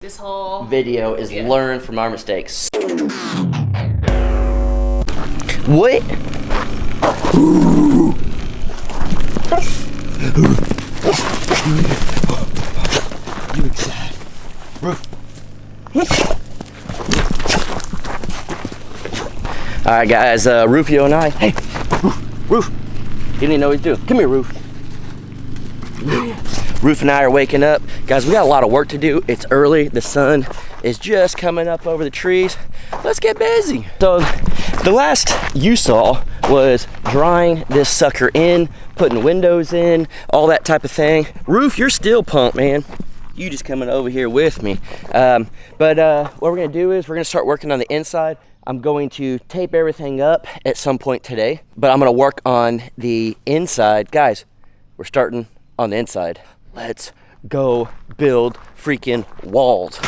This whole video is learn from our mistakes. What? You inside. Roof. All right, guys. Rufio and I. Hey, Roof. He didn't even know what he's doing. Come here, Roof. Roof and I are waking up. Guys, we got a lot of work to do. It's early. The sun is just coming up over the trees. Let's get busy. So the last you saw was drying this sucker in, putting windows in, all that type of thing. Roof, you're still pumped, man. You just coming over here with me. But what we're gonna do is we're gonna start working on the inside. I'm going to tape everything up at some point today, but I'm gonna work on the inside. Guys, we're starting on the inside. Let's go build freaking walls.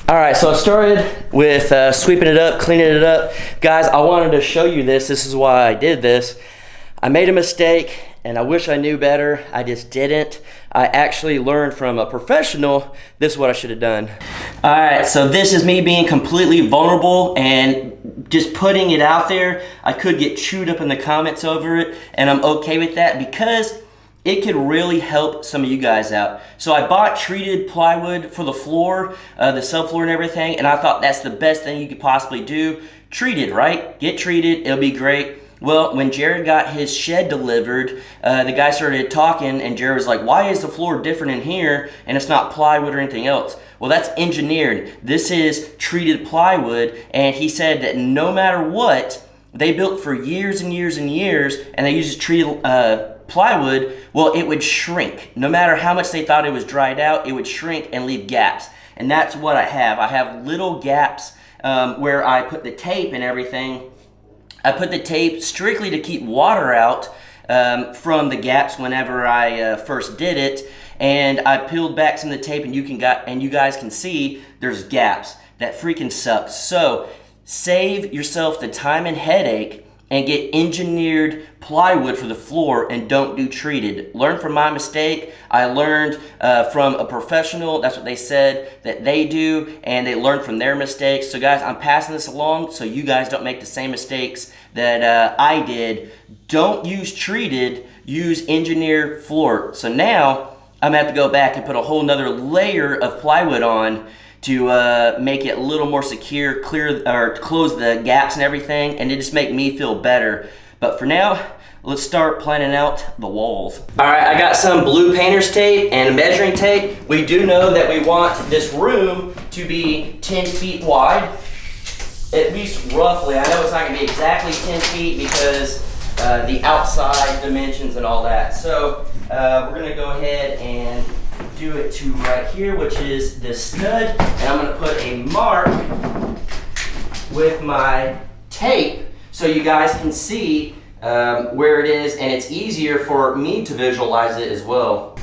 All right, so I started with sweeping it up, cleaning it up. Guys, I wanted to show you this. This is why I did this. I made a mistake and I wish I knew better. I just didn't. I actually learned from a professional. This is what I should have done. All right, so this is me being completely vulnerable and just putting it out there. I could get chewed up in the comments over it, and I'm okay with that because it could really help some of you guys out. So I bought treated plywood for the floor, the subfloor and everything, and I thought that's the best thing you could possibly do. Treated, right? Get treated, it'll be great. Well, when Jared got his shed delivered, the guy started talking and Jared was like, why is the floor different in here and it's not plywood or anything else? Well, that's engineered. This is treated plywood, and he said that no matter what, they built for years and years and years, and they used treated plywood, well, it would shrink. No matter how much they thought it was dried out, it would shrink and leave gaps. And that's what I have. I have little gaps where I put the tape and everything. I put the tape strictly to keep water out from the gaps whenever I first did it, and I peeled back some of the tape, and you guys can see there's gaps. That freaking sucks. So save yourself the time and headache and get engineered plywood for the floor and don't do treated. Learn from my mistake. I learned from a professional. That's what they said that they do, and they learned from their mistakes. So guys, I'm passing this along so you guys don't make the same mistakes that I did. Don't use treated, use engineered floor. So now I'm gonna have to go back and put a whole nother layer of plywood on to make it a little more secure, clear or close the gaps and everything, and it just make me feel better. But for now, let's start planning out the walls. All right, I got some blue painter's tape and measuring tape. We do know that we want this room to be 10 feet wide, at least roughly. I know it's not gonna be exactly 10 feet because the outside dimensions and all that. So we're gonna go ahead and do it to right here, which is this stud, and I'm gonna put a mark with my tape so you guys can see where it is, and it's easier for me to visualize it as well.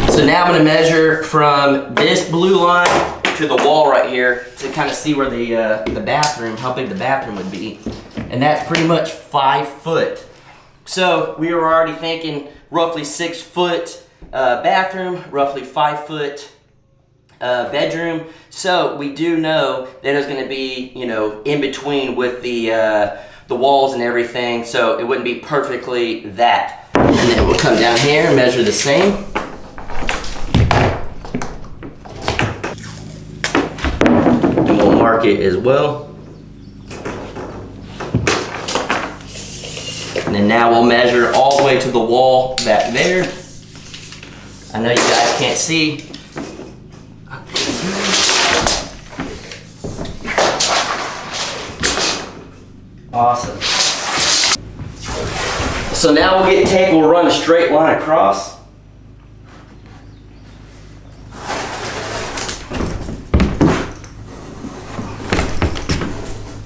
So now I'm gonna measure from this blue line to the wall right here to kind of see where the bathroom, how big the bathroom would be, and that's pretty much 5 foot. So we were already thinking roughly 6 foot bathroom, roughly 5 foot bedroom. So we do know that it's going to be, you know, in between with the walls and everything. So it wouldn't be perfectly that. And then we'll come down here and measure the same. And we'll mark it as well. And then now we'll measure all the way to the wall back there. I know you guys can't see. Awesome. So now we'll get tape, we'll run a straight line across.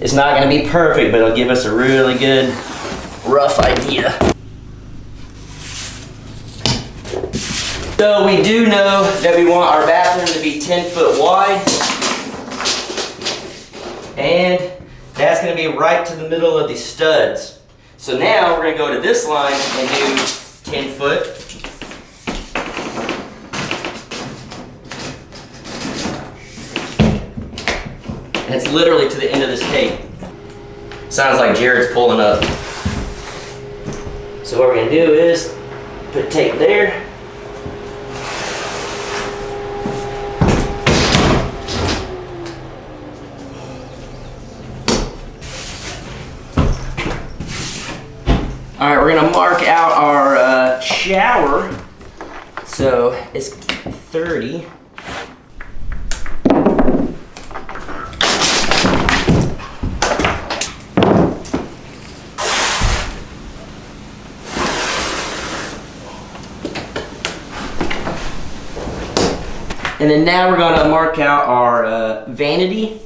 It's not going to be perfect, but it'll give us a really good rough idea. So we do know that we want our bathroom to be 10 foot wide. And that's going to be right to the middle of the studs. So now we're going to go to this line and do 10 foot. And it's literally to the end of this tape. Sounds like Jared's pulling up. So what we're going to do is put tape there. All right, we're gonna mark out our shower. So it's 30. And then now we're gonna mark out our vanity.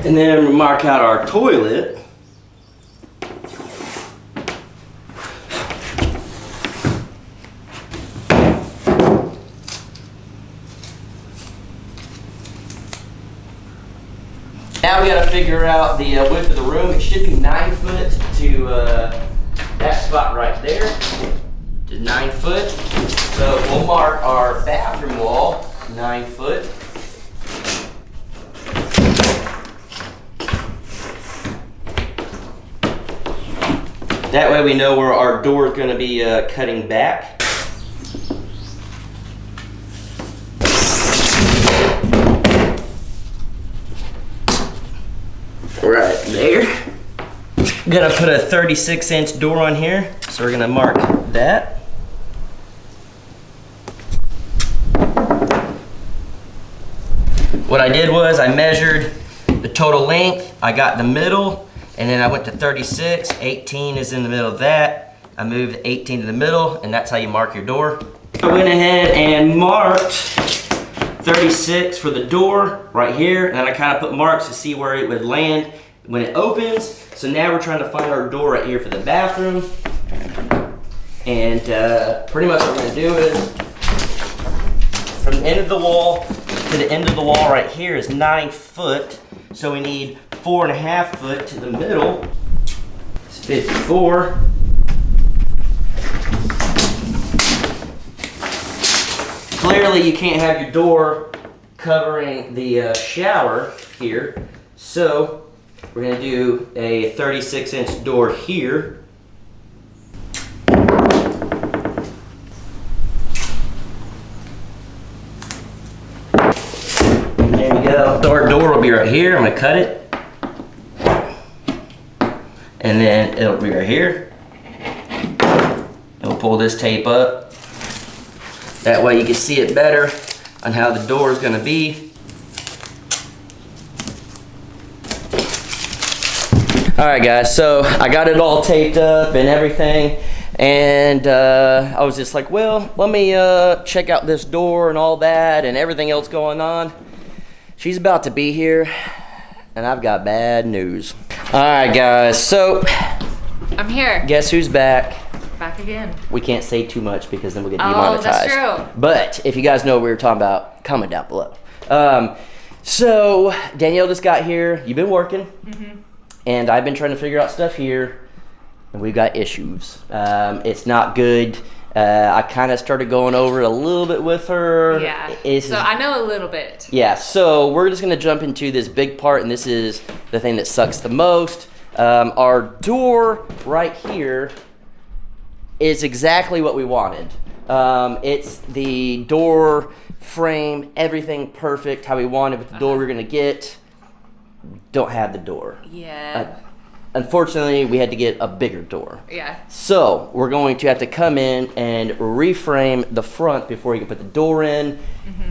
And then we'll mark out our toilet. Now we gotta figure out the width of the room. It should be 9 foot to that spot right there, to 9 foot. So we'll mark our bathroom wall 9 foot. That way we know where our door is going to be cutting back. Right there. I'm going to put a 36-inch door on here, so we're going to mark that. What I did was I measured the total length, I got the middle, and then I went to 36, 18 is in the middle of that. I moved 18 to the middle, and that's how you mark your door. I went ahead and marked 36 for the door right here, and then I kind of put marks to see where it would land when it opens. So now we're trying to find our door right here for the bathroom. And pretty much what we're gonna do is, from the end of the wall to the end of the wall right here is 9 foot. So we need 4.5 foot to the middle. It's 54. Clearly you can't have your door covering the shower here. So we're gonna do a 36-inch door here. There we go. So our door will be right here. I'm gonna cut it. And then it'll be right here. And we'll pull this tape up. That way you can see it better on how the door is gonna be. All right guys, so I got it all taped up and everything. And I was just like, well, let me check out this door and all that and everything else going on. She's about to be here and I've got bad news. All right guys, so I'm here. Guess who's back? Back again. We can't say too much because then we'll get demonetized. Oh, that's true. But if you guys know what we were talking about, comment down below. So Danielle just got here. You've been working, and I've been trying to figure out stuff here, and we've got issues. It's not good. I kind of started going over it a little bit with her. Yeah, so I know a little bit. Yeah, so we're just gonna jump into this big part, and this is the thing that sucks the most. Our door right here is exactly what we wanted. It's the door frame, everything perfect, how we wanted with the door we're gonna get. Don't have the door. Yeah. Unfortunately, we had to get a bigger door. Yeah. So we're going to have to come in and reframe the front before we can put the door in,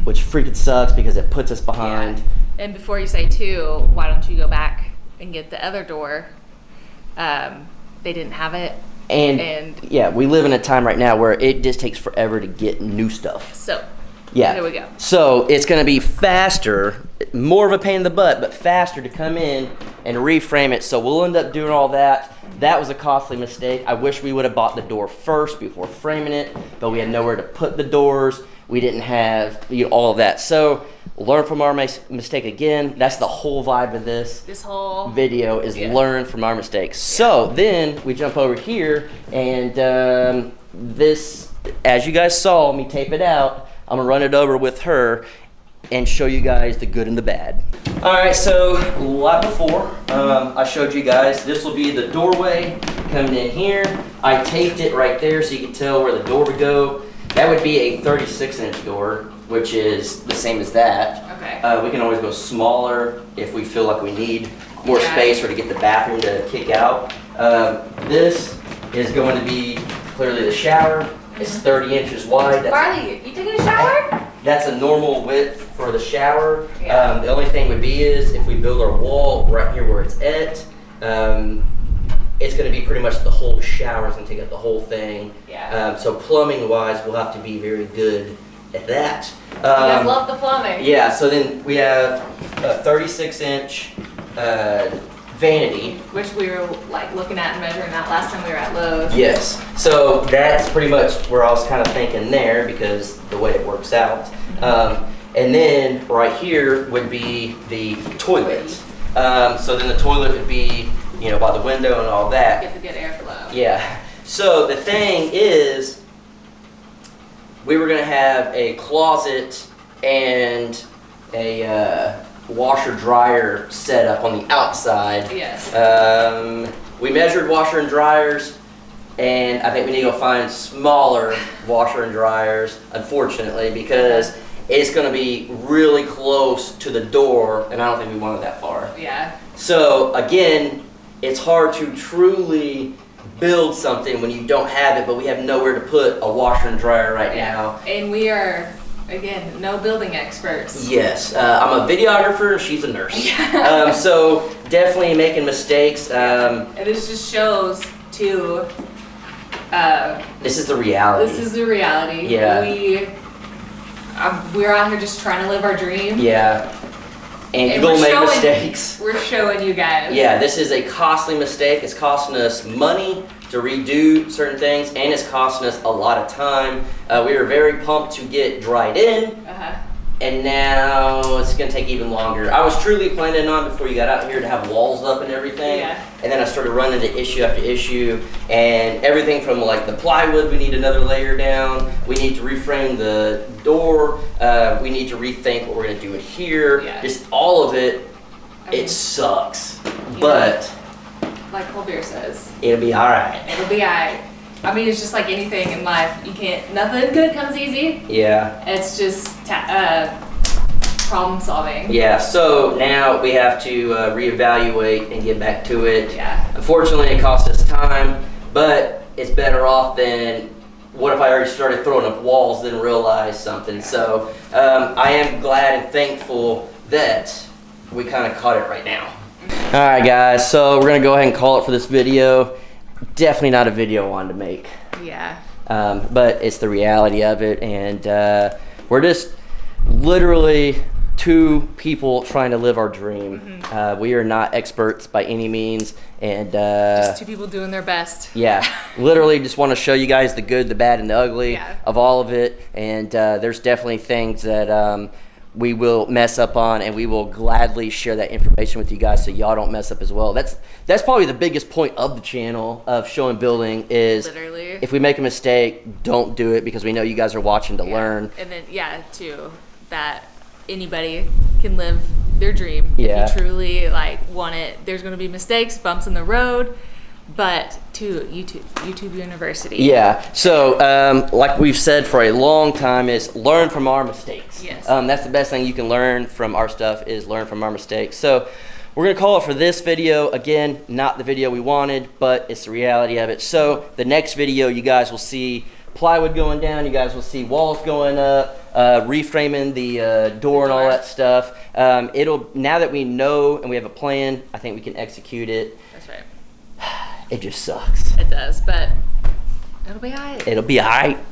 which freaking sucks because it puts us behind. Yeah. And before you say too, why don't you go back and get the other door? They didn't have it And yeah, we live in a time right now where it just takes forever to get new stuff. So, yeah. here we go. So it's going to be faster, more of a pain in the butt, but faster to come in and reframe it. So we'll end up doing all that. That was a costly mistake. I wish we would have bought the door first before framing it, but we had nowhere to put the doors. We didn't have all of that. So learn from our mistake again. That's the whole vibe of this whole video is learn from our mistakes. So then we jump over here, and this, as you guys saw me tape it out, I'm gonna run it over with her and show you guys the good and the bad. All right, so like before, I showed you guys, this will be the doorway coming in here. I taped it right there so you can tell where the door would go. That would be a 36-inch door, which is the same as that. Okay. We can always go smaller if we feel like we need more space or to get the bathroom to kick out. This is going to be clearly the shower. It's 30 inches wide. Barley, you taking a shower? That's a normal width for the shower. Yeah. The only thing would be is if we build our wall right here where it's at, it's going to be pretty much the whole shower. It's going to take up the whole thing. Yeah. So plumbing wise, we'll have to be very good at that. You guys love the plumbing. Yeah, so then we have a 36-inch vanity. Which we were like looking at and measuring that last time we were at Lowe's. Yes, so that's pretty much where I was kind of thinking there because the way it works out. And then right here would be the toilet. So then the toilet would be, by the window and all that. Get the good airflow. Yeah. So the thing is, we were gonna have a closet and a washer dryer set up on the outside. Yes. We measured washer and dryers, and I think we need to go find smaller washer and dryers, unfortunately, because it's gonna be really close to the door, and I don't think we want it that far. Yeah. So again, it's hard to truly build something when you don't have it, but we have nowhere to put a washer and dryer right now. And we are, again, no building experts. Yes, I'm a videographer, she's a nurse. So definitely making mistakes. And this just shows to, this is the reality. this is the reality. Yeah. We're out here just trying to live our dream. Yeah. And you're And gonna we're make showing- mistakes. We're showing you guys. Yeah, this is a costly mistake. It's costing us money to redo certain things, and it's costing us a lot of time. We were very pumped to get dried in, and now it's gonna take even longer. I was truly planning on, before you got out here, to have walls up and everything. And then I started running into issue after issue, and everything from like the plywood, we need another layer down. We need to reframe the door. We need to rethink what we're gonna do in here. Just all of it, it sucks. But like Colbert says, it'll be all right. it'll be alright. I mean, it's just like anything in life. You can't, nothing good comes easy. Yeah. It's just problem solving. Yeah, so now we have to reevaluate and get back to it. Yeah. Unfortunately, it costs us time, but it's better off than what if I already started throwing up walls then realized something. So I am glad and thankful that we kind of caught it right now. All right, guys, so we're gonna go ahead and call it for this video. Definitely not a video I wanted to make. Yeah. But it's the reality of it, and we're just literally two people trying to live our dream. We are not experts by any means, and just two people doing their best. Yeah, literally just want to show you guys the good, the bad, and the ugly of all of it. And there's definitely things that we will mess up on, and we will gladly share that information with you guys so y'all don't mess up as well. That's probably the biggest point of the channel of showing building is literally, if we make a mistake, don't do it, because we know you guys are watching to learn. And then too, that anybody can live their dream if you truly want it. There's going to be mistakes, bumps in the road, but to YouTube University. Yeah, so like we've said for a long time, is learn from our mistakes. Yes. That's the best thing you can learn from our stuff, is learn from our mistakes. So we're gonna call it for this video. Again, not the video we wanted, but it's the reality of it. So the next video, you guys will see plywood going down, you guys will see walls going up, reframing the door and all that stuff. Now that we know and we have a plan, I think we can execute it. That's right. It just sucks. It does, but it'll be alright. It'll be alright.